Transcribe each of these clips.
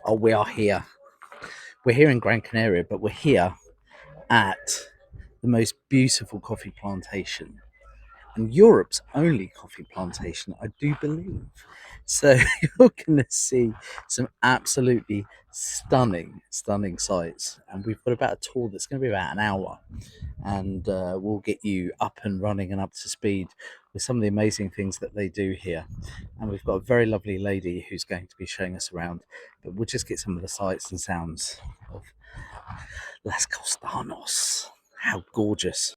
Oh, we are here. We're here in Gran Canaria, but we're here at the most beautiful coffee plantation and Europe's only coffee plantation, I do believe. So you're going to see some absolutely stunning sights. And we've got about a tour that's going to be about an hour. And we'll get you up and running and up to speed with some of the amazing things that they do here. And we've got a very lovely lady who's going to be showing us around. But we'll just get some of the sights and sounds of Las Castanos. How gorgeous.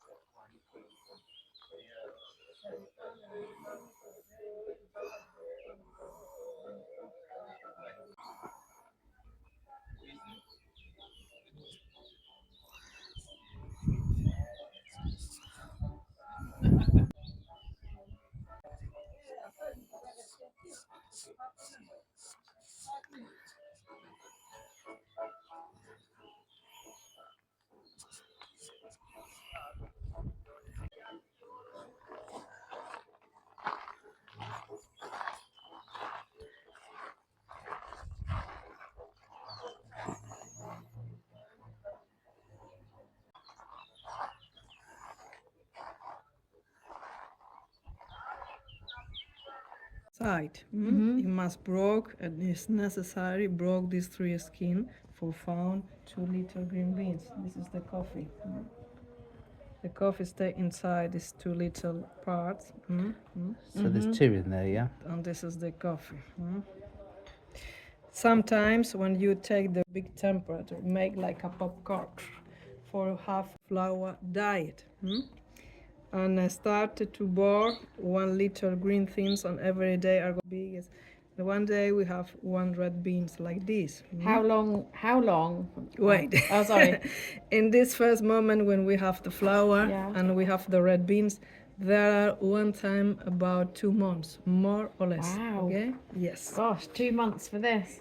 Side. Mm-hmm. You must broke and it's necessary broke these three skin for found 2 liter green beans. This is the coffee. The coffee stay inside these 2 little parts. So there's two in there, yeah? And this is the coffee. Sometimes when you take the big temperature, make like a popcorn for half flour diet. And I started to boil 1 liter green things and every day are big. And one day we have one red beans like this. How long? How long? Wait. Oh, sorry. In this first moment when we have the flour Yeah. and we have the red beans, there are one time about 2 months, more or less. Wow. Okay? Yes. Gosh, 2 months for this.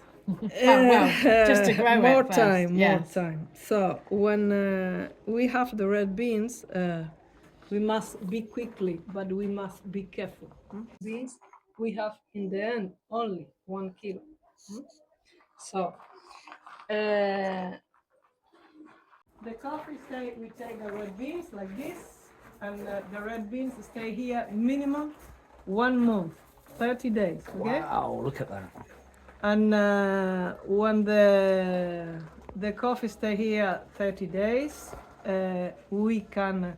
well, just to grow more it first. time, more Yes. time. So when we have the red beans, we must be quickly, but we must be careful. Beans we have in the end only 1 kilo. So the coffee stay, we take the red beans like this, and the red beans stay here minimum 1 month, 30 days. Okay. Wow, look at that. And when the coffee stay here 30 days, we can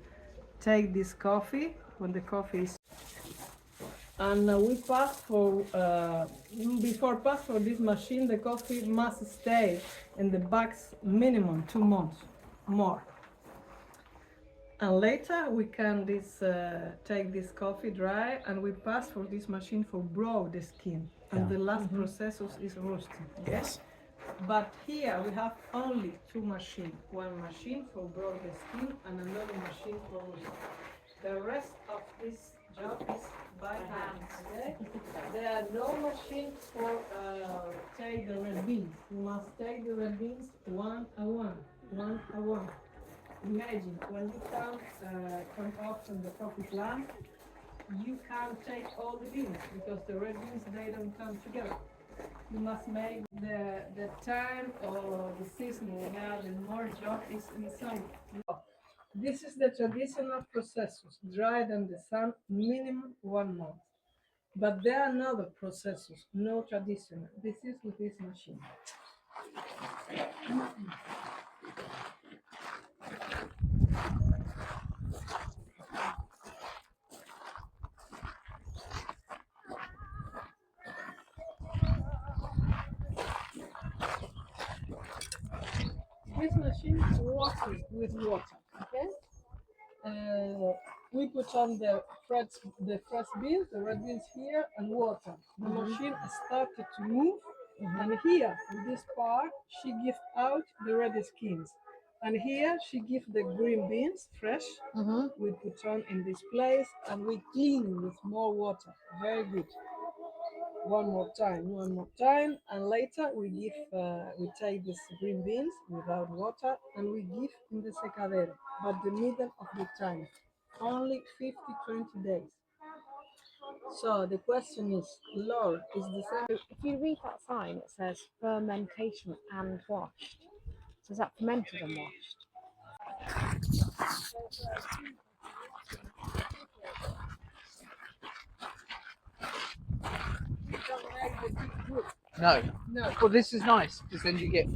take this coffee when the coffee is, and we pass for before pass for this machine, the coffee must stay in the bags minimum 2 months more. And later we can take this coffee dry and we pass for this machine for brown the skin. And Yeah. the last process is roasting. Okay? Yes. But here we have only 2 machines. One machine for brown the skin and another machine for roasting. The rest of this job is by hand. Okay? There are no machines for take the red beans. You must take the red beans one a one. Imagine when you come off from the coffee plant, you can't take all the beans because the red beans they don't come together. You must make the time or the seasoning now the more job is in summer. This is the traditional processes, dried in the sun minimum 1 month. But there are other processes, no traditional. This is with this machine. This machine is working with water. Okay. We put on the fresh beans, the red beans here, and water. The machine started to move, and here, in this part, she gives out the red skins. And here, she gives the green beans, fresh. We put on in this place, and we clean with more water. Very good. One more time, and later we take these green beans without water and we give in the secadero, but the middle of the time, only 50-20 days. So the question is, Lord, is the same? If you read that sign, it says fermentation and washed. So is that fermented and washed? No. No. Well, this is nice because then you get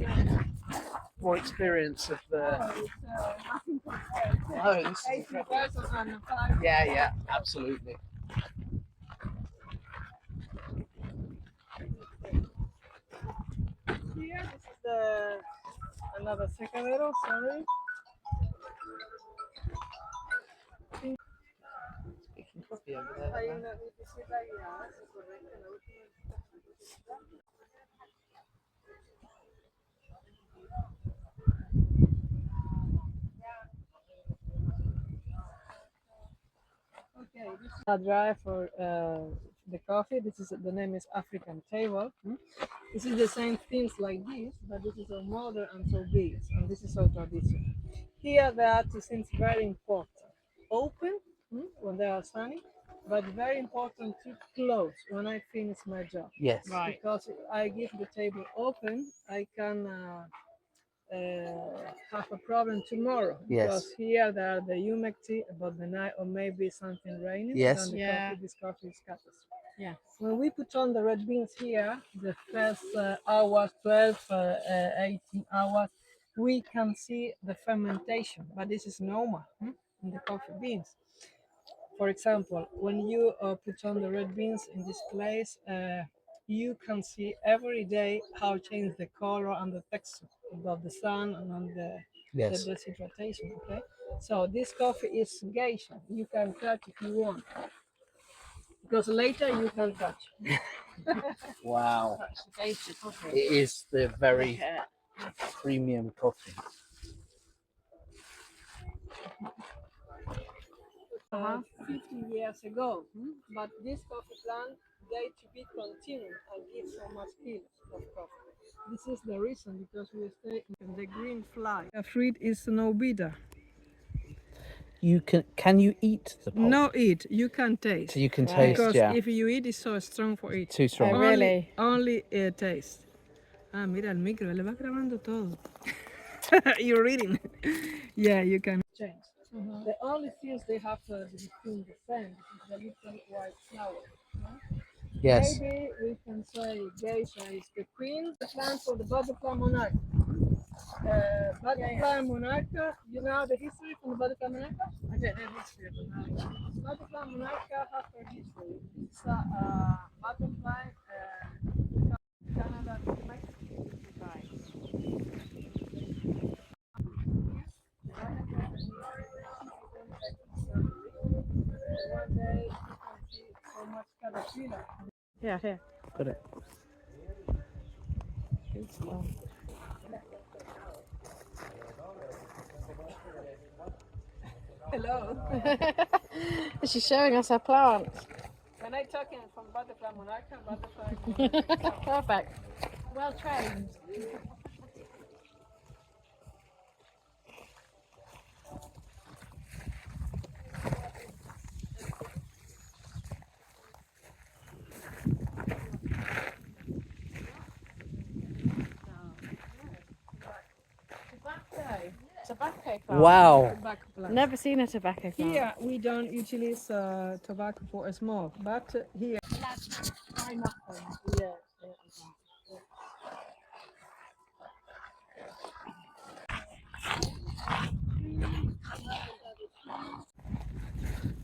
more experience of the. Oh, this is incredible. Yeah, yeah, absolutely. Here, this is the another secadero, sorry. Speaking coffee over there. Hay Then, una visita guiada, se correcta, la última visita. Okay, this is a dry for the coffee. This is the name is African table. This is the same things like this, but this is so modern and so big, and this is so traditional. Here the artist is very important. Open when they are sunny, but very important to close when I finish my job. yes. Right. Because if I give the table open, I can have a problem tomorrow. Because Yes. here there are the humidity about the night or maybe something raining. Yes. Then the Yeah. coffee, this coffee is catastrophic. Yeah. When we put on the red beans here, the first hours, 12, 18 hours, we can see the fermentation, but this is normal in the coffee beans. For example, when you put on the red beans in this place, you can see every day how change the color and the texture above the sun and on the Yes. dehydration. Okay, so this coffee is geisha. You can touch if you want, because later you can touch. Wow. That's the geisha coffee. It is the very Look at premium coffee. 50 years ago, but this coffee plant they to be continued and give so much kilos of coffee. This is the reason because we stay in the green fly. The fruit is no bitter. You can you eat the pulp? No eat, you can taste. So you can Right. taste, Because yeah. if you eat, it's so strong for it. Too strong. Oh, really? Only taste. Ah, mira el micro, le va grabando todo. You're reading. Yeah, you can change. The only things they have between the same is the little white flower. Yes. Maybe we can say geisha is the queen, the plant for the butterfly monarch. Butterfly monarcha, you know the history from the butterfly monarcha? I don't know the history of the monarcha. Butterfly monarcha has a history. It's a butterfly, Canada to Mexico. Right. One day you can see so much caterpillar. Yeah, here. Got it. Good stuff. Hello. She's showing us her plants. When I talking from butterfly monarcha, butterfly monarcha. Perfect. Well trained. Tobacco plant. Wow. Tobacco plant. Never seen a tobacco plant. Here we don't utilize tobacco for a smoke, but here. Yeah.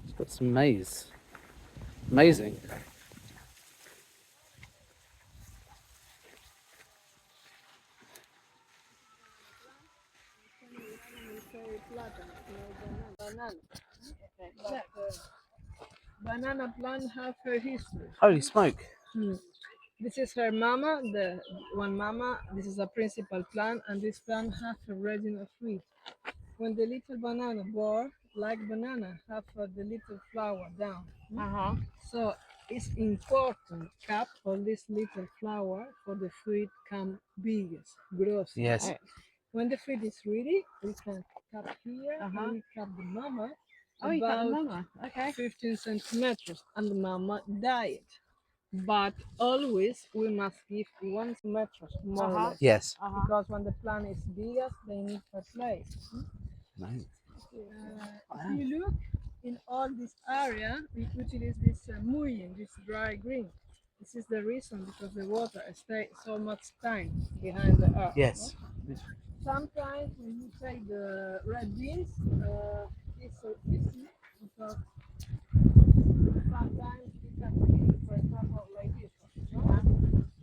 It's got some maize. Amazing. Banana. But, banana plant have her history. Holy smoke. This is her mama, the one mama. This is a principal plant, and this plant have a region of fruit. When the little banana bore, like banana, have the little flower down. Uh-huh. So it's important cap all this little flower for the fruit come biggest, gross. Yes. When the fruit is ready, we can cap here, Uh-huh. and we cap the mama, Oh, you got the about mama. Okay. 15 centimeters, and the mama died. But always we must give 1 meter more or less. Yes. Because when the plant is bigger, they need fertilizer. Nice. If you look in all this area, we utilize this mullion, this dry green. This is the reason because the water stays so much time behind the earth. Yes. Sometimes when you take the red beans, it's so easy because sometimes you can see, for example, like this.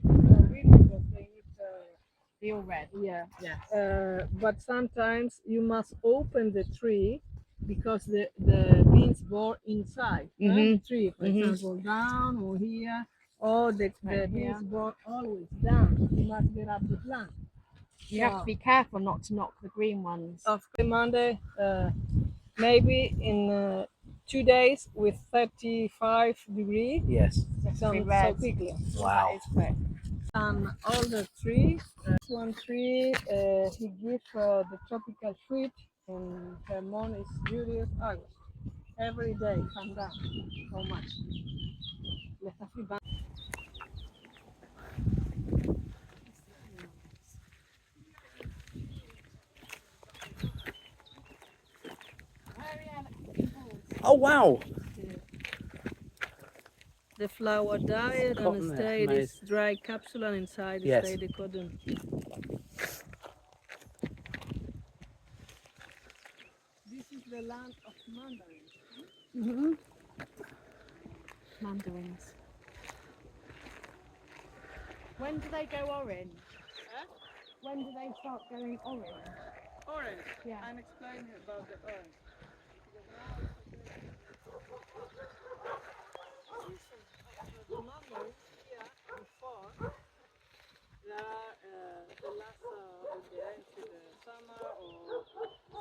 Really, because they need Real red. yeah. Yes. But sometimes you must open the tree because the beans bore inside the tree, for example, down or here, or the beans bore always down. You must get up the plant. You have to be careful not to knock the green ones. Of Monday, maybe in 2 days with 35 degrees. Yes. So quickly. Wow. It's quick. All the tree, one tree, he gives the tropical fruit in the month is Julius, August. Every day come down. So much. Oh wow. The flower died and Cotton there, stayed made. this dry capsule, and inside Yes. stayed the cotton. This is the land of mandarins. Mandarins. When do they go orange? When do they start going orange? Orange. Yeah. I'm explaining about the orange. The mandarins here before they are the last of the end to the summer or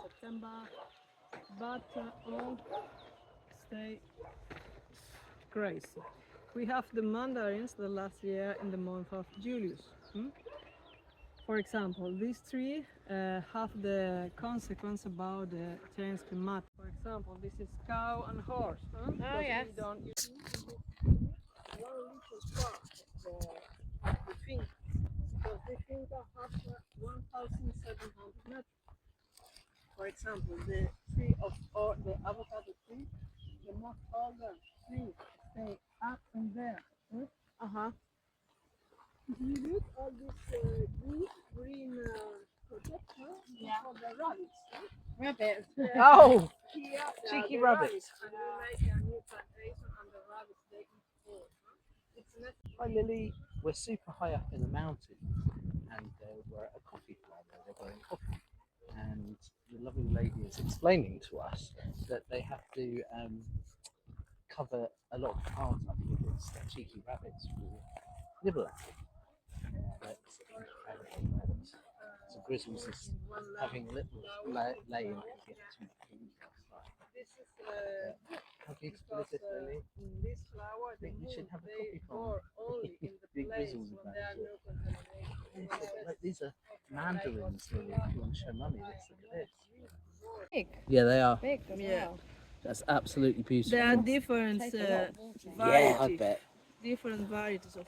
September, but all stay crazy. We have the mandarins the last year in the month of Julius. For example, these three have the consequence about the change climate. For example, this is cow and horse. Because yes. we don't use one little part of the finca. Because the finca has 1,700 meters. For example, the tree of or the avocado tree, the most older tree stay up and there. If you look at this green protector for the rabbits. Rabbits. Oh. Here, Cheeky the rabbits. And we make a new plantation, and the rabbits they eat all. It's not Hi Lily. We're super high up in the mountain, and we're at a coffee farm where they're growing coffee. And the lovely lady is explaining to us that they have to cover a lot of plants up because the cheeky rabbits will nibble at it. That's incredible. So Grizzles is having a little lay in because he had too much food last night. this is How beautiful is it, Lily? this flower. I think we should have a They coffee farm. grow only in the Big place Grizzles when about there are it. no contamination. Look, these are mandarins, Lily. If you want to show mummy, let's look at this. Big. Yeah, they are. Big as Yeah. well. That's absolutely beautiful. There are different Take a lot of water. Yeah, I varieties. bet. Different varieties of